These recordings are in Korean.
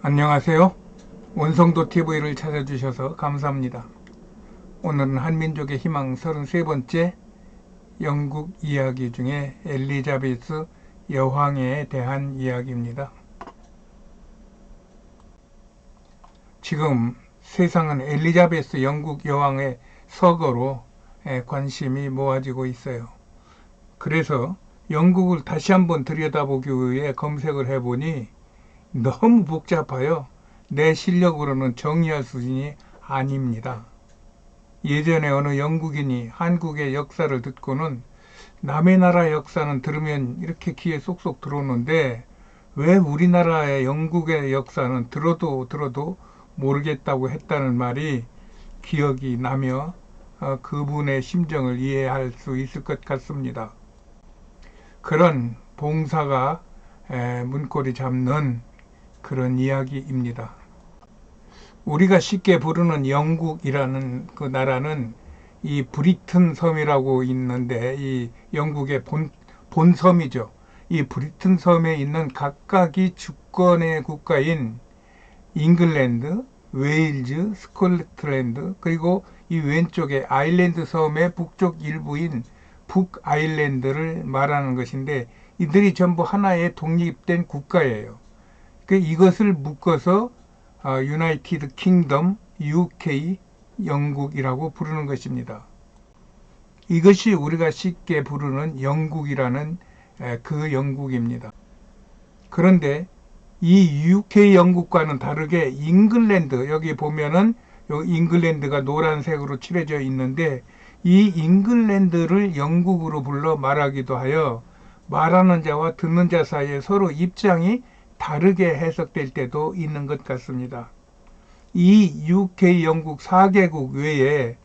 안녕하세요. 원성도 TV를 찾아주셔서 감사합니다. 오늘은 한민족의 희망 33번째 영국 이야기 중에 엘리자베스 여왕에 대한 이야기입니다. 지금 세상은 엘리자베스 영국 여왕의 서거로 관심이 모아지고 있어요. 그래서 영국을 다시 한번 들여다보기 위해 검색을 해보니 너무 복잡해요. 내 실력으로는 정리할 수준이 아닙니다. 예전에 어느 영국인이 한국의 역사를 듣고는 남의 나라 역사는 들으면 이렇게 귀에 쏙쏙 들어오는데 왜 우리나라의 영국의 역사는 들어도 모르겠다고 했다는 말이 기억이 나며 그분의 심정을 이해할 수 있을 것 같습니다. 그런 봉사가 문고리 잡는 그런 이야기입니다. 우리가 쉽게 부르는 영국이라는 그 나라는 이 브리튼 섬이라고 있는데 이 영국의 본섬이죠. 이 브리튼 섬에 있는 각각이 주권의 국가인 잉글랜드, 웨일즈, 스코틀랜드 그리고 이 왼쪽에 아일랜드 섬의 북쪽 일부인 북아일랜드를 말하는 것인데 이들이 전부 하나의 독립된 국가예요. 이것을 묶어서 유나이티드 킹덤, UK, 영국이라고 부르는 것입니다. 이것이 우리가 쉽게 부르는 영국이라는 그 영국입니다. 그런데 이 UK 영국과는 다르게 잉글랜드, 여기 보면은 잉글랜드가 노란색으로 칠해져 있는데 이 잉글랜드를 영국으로 불러 말하기도 하여 말하는 자와 듣는 자 사이에 서로 입장이 다르게 해석될 때도 있는 것 같습니다. 이 UK 영국 4개국 외에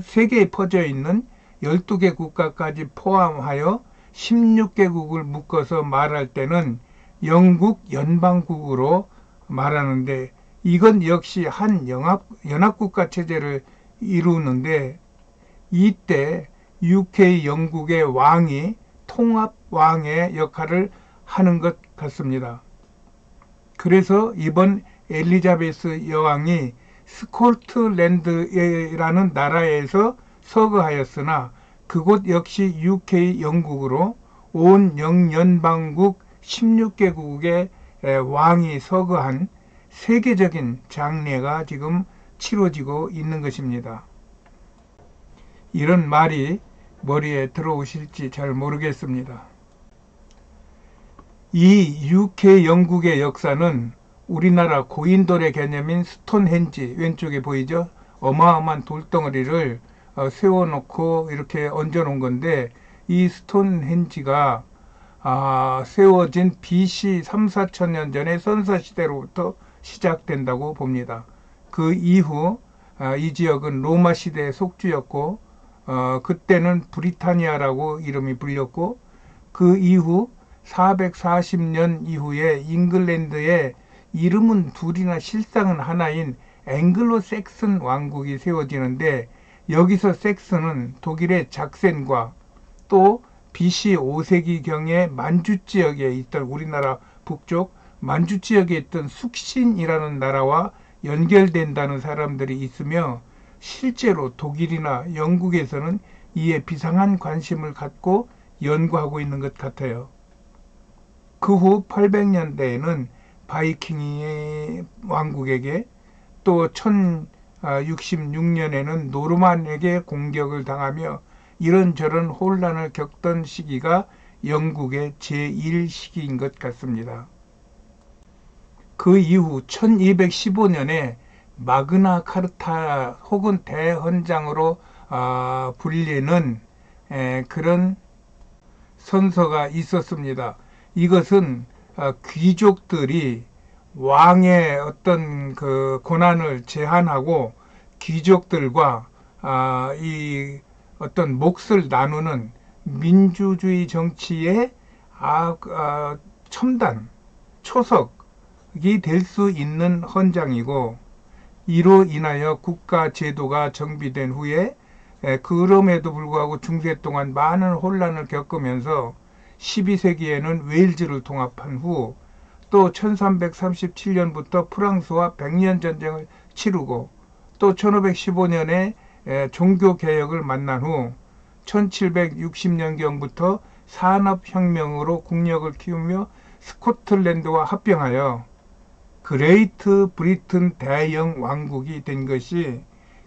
세계에 퍼져 있는 12개 국가까지 포함하여 16개국을 묶어서 말할 때는 영국 연방국으로 말하는데 이건 역시 한 연합국가 체제를 이루는데 이때 UK 영국의 왕이 통합왕의 역할을 하는 것 같습니다. 그래서 이번 엘리자베스 여왕이 스코틀랜드라는 나라에서 서거하였으나 그곳 역시 UK 영국으로 온 영연방국 16개국의 왕이 서거한 세계적인 장례가 지금 치러지고 있는 것입니다. 이런 말이 머리에 들어오실지 잘 모르겠습니다. 이 UK 영국의 역사는 우리나라 고인돌의 개념인 스톤헨지, 왼쪽에 보이죠? 어마어마한 돌덩어리를 세워놓고 이렇게 얹어놓은 건데 이 스톤헨지가 세워진 BC 3, 4천 년 전에 선사시대로부터 시작된다고 봅니다. 그 이후 이 지역은 로마 시대의 속주였고 그때는 브리타니아라고 이름이 불렸고 그 이후 440년 이후에 잉글랜드의 이름은 둘이나 실상은 하나인 앵글로 섹슨 왕국이 세워지는데 여기서 섹슨은 독일의 작센과 또 BC 5세기경에 만주 지역에 있던 우리나라 북쪽 만주 지역에 있던 숙신이라는 나라와 연결된다는 사람들이 있으며 실제로 독일이나 영국에서는 이에 비상한 관심을 갖고 연구하고 있는 것 같아요. 그 후 800년대에는 바이킹의 왕국에게 또 1066년에는 노르만에게 공격을 당하며 이런저런 혼란을 겪던 시기가 영국의 제1시기인 것 같습니다. 그 이후 1215년에 마그나 카르타 혹은 대헌장으로 불리는 그런 선서가 있었습니다. 이것은 귀족들이 왕의 어떤 그 권한을 제한하고 귀족들과 이 어떤 몫을 나누는 민주주의 정치의 첨단, 초석이 될 수 있는 헌장이고 이로 인하여 국가 제도가 정비된 후에 그럼에도 불구하고 중세 동안 많은 혼란을 겪으면서 12세기에는 웨일즈를 통합한 후 또 1337년부터 프랑스와 백년 전쟁을 치르고 또 1515년에 종교개혁을 만난 후 1760년경부터 산업혁명으로 국력을 키우며 스코틀랜드와 합병하여 그레이트 브리튼 대영 왕국이 된 것이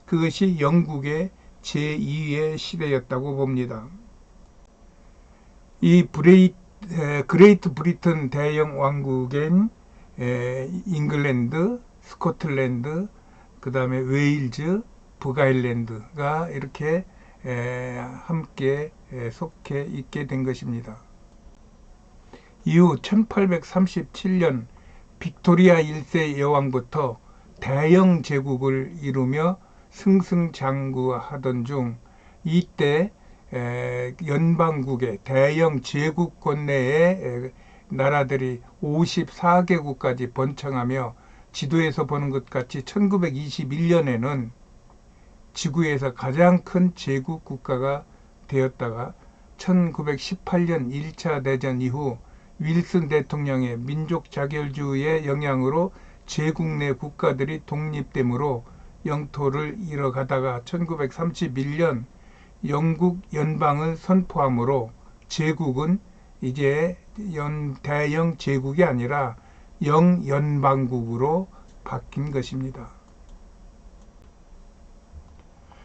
그것이 영국의 제2의 시대였다고 봅니다. 이 그레이트 브리튼 대영 왕국엔 잉글랜드, 스코틀랜드, 그 다음에 웨일즈, 북아일랜드가 이렇게 함께 속해 있게 된 것입니다. 이후 1837년 빅토리아 1세 여왕부터 대영 제국을 이루며 승승장구하던 중 이때 연방국의 대영 제국권 내의 나라들이 54개국까지 번창하며 지도에서 보는 것 같이 1921년에는 지구에서 가장 큰 제국 국가가 되었다가 1918년 1차 대전 이후 윌슨 대통령의 민족 자결주의의 영향으로 제국 내 국가들이 독립되므로 영토를 잃어가다가 1931년 영국 연방을 선포하므로 제국은 이제 대영 제국이 아니라 영연방국으로 바뀐 것입니다.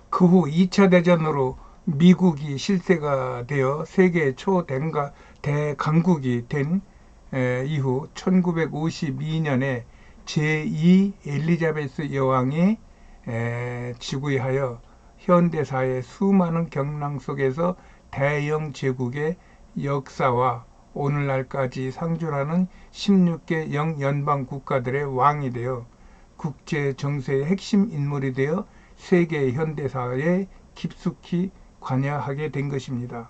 그 후 2차 대전으로 미국이 실세가 되어 세계 대강국이 된 이후 1952년에 제2 엘리자베스 여왕이 즉위하여 현대사의 수많은 경랑 속에서 대영 제국의 역사와 오늘날까지 상존하는 16개 영연방 국가들의 왕이 되어 국제 정세의 핵심 인물이 되어 세계 현대사에 깊숙이 관여하게 된 것입니다.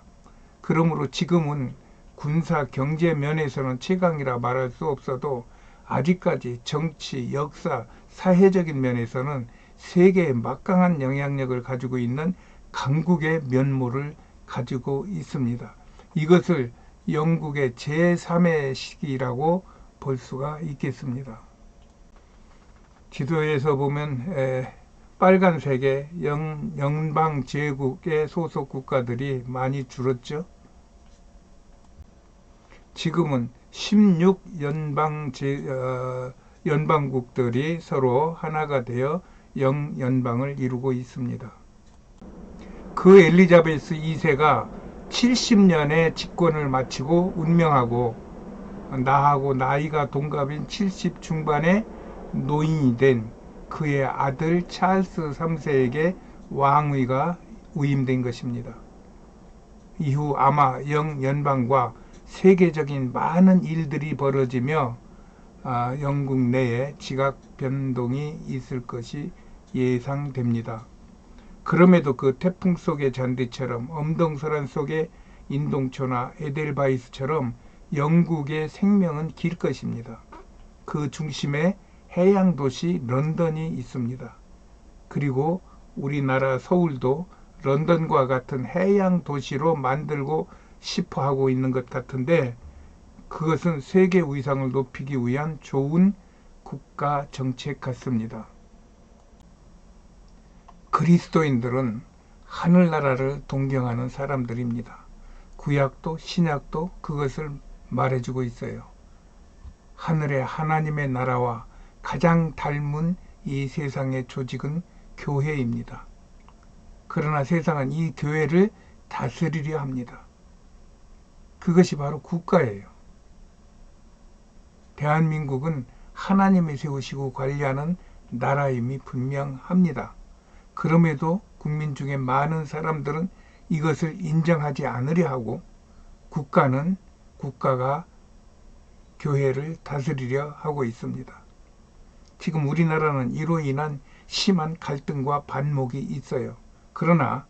그러므로 지금은 군사 경제 면에서는 최강이라 말할 수 없어도 아직까지 정치, 역사, 사회적인 면에서는 세계에 막강한 영향력을 가지고 있는 강국의 면모를 가지고 있습니다. 이것을 영국의 제3의 시기라고 볼 수가 있겠습니다. 지도에서 보면 빨간색의 연방 제국의 소속 국가들이 많이 줄었죠. 지금은 16연방국들이 서로 하나가 되어 영연방을 이루고 있습니다. 그 엘리자베스 2세가 70년에 집권을 마치고 운명하고 나하고 나이가 동갑인 70 중반의 노인이 된 그의 아들 찰스 3세에게 왕위가 위임된 것입니다. 이후 아마 영연방과 세계적인 많은 일들이 벌어지며 영국 내에 지각 변동이 있을 것이 예상됩니다. 그럼에도 그 태풍 속의 잔디처럼 엄동설한 속의 인동초나 에델바이스처럼 영국의 생명은 길 것입니다. 그 중심에 해양 도시 런던이 있습니다. 그리고 우리나라 서울도 런던과 같은 해양 도시로 만들고 싶어 하고 있는 것 같은데 그것은 세계 위상을 높이기 위한 좋은 국가 정책 같습니다. 그리스도인들은 하늘나라를 동경하는 사람들입니다. 구약도 신약도 그것을 말해주고 있어요. 하늘의 하나님의 나라와 가장 닮은 이 세상의 조직은 교회입니다. 그러나 세상은 이 교회를 다스리려 합니다. 그것이 바로 국가예요. 대한민국은 하나님이 세우시고 관리하는 나라임이 분명합니다. 그럼에도 국민 중에 많은 사람들은 이것을 인정하지 않으려 하고 국가가 교회를 다스리려 하고 있습니다. 지금 우리나라는 이로 인한 심한 갈등과 반목이 있어요. 그러나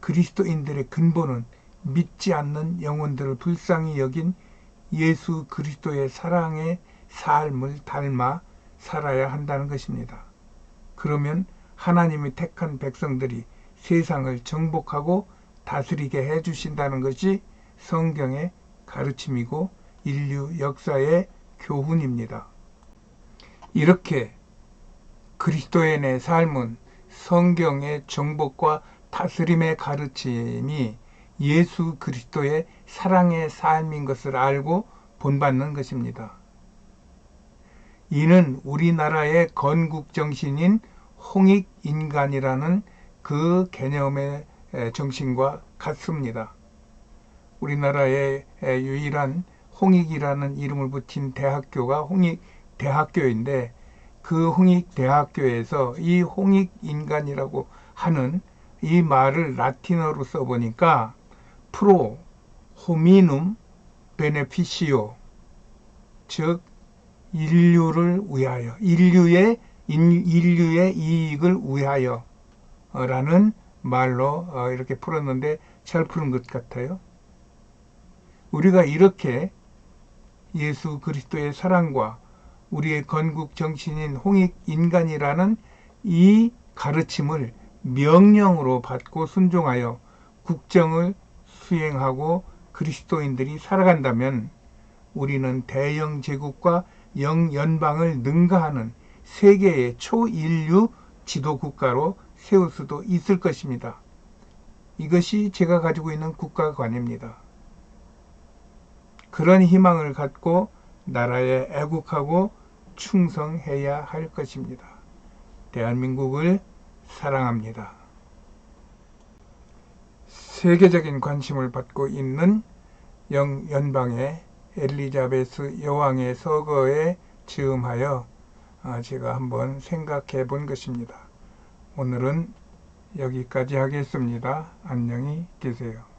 그리스도인들의 근본은 믿지 않는 영혼들을 불쌍히 여긴 예수 그리스도의 사랑의 삶을 닮아 살아야 한다는 것입니다. 그러면 하나님이 택한 백성들이 세상을 정복하고 다스리게 해주신다는 것이 성경의 가르침이고 인류 역사의 교훈입니다. 이렇게 그리스도인의 삶은 성경의 정복과 다스림의 가르침이 예수 그리스도의 사랑의 삶인 것을 알고 본받는 것입니다. 이는 우리나라의 건국정신인 홍익인간이라는 그 개념의 정신과 같습니다. 우리나라의 유일한 홍익이라는 이름을 붙인 대학교가 홍익대학교인데 그 홍익대학교에서 이 홍익인간이라고 하는 이 말을 라틴어로 써보니까 프로 호미눔 베네피시오, 즉 인류를 위하여, 인류의 이익을 위하여 라는 말로 이렇게 풀었는데 잘 푸는 것 같아요. 우리가 이렇게 예수 그리스도의 사랑과 우리의 건국 정신인 홍익인간이라는 이 가르침을 명령으로 받고 순종하여 국정을 수행하고 그리스도인들이 살아간다면 우리는 대영 제국과 영연방을 능가하는 세계의 초인류 지도국가로 세울 수도 있을 것입니다. 이것이 제가 가지고 있는 국가관입니다. 그런 희망을 갖고 나라에 애국하고 충성해야 할 것입니다. 대한민국을 사랑합니다. 세계적인 관심을 받고 있는 영연방의 엘리자베스 여왕의 서거에 즈음하여 제가 한번 생각해 본 것입니다. 오늘은 여기까지 하겠습니다. 안녕히 계세요.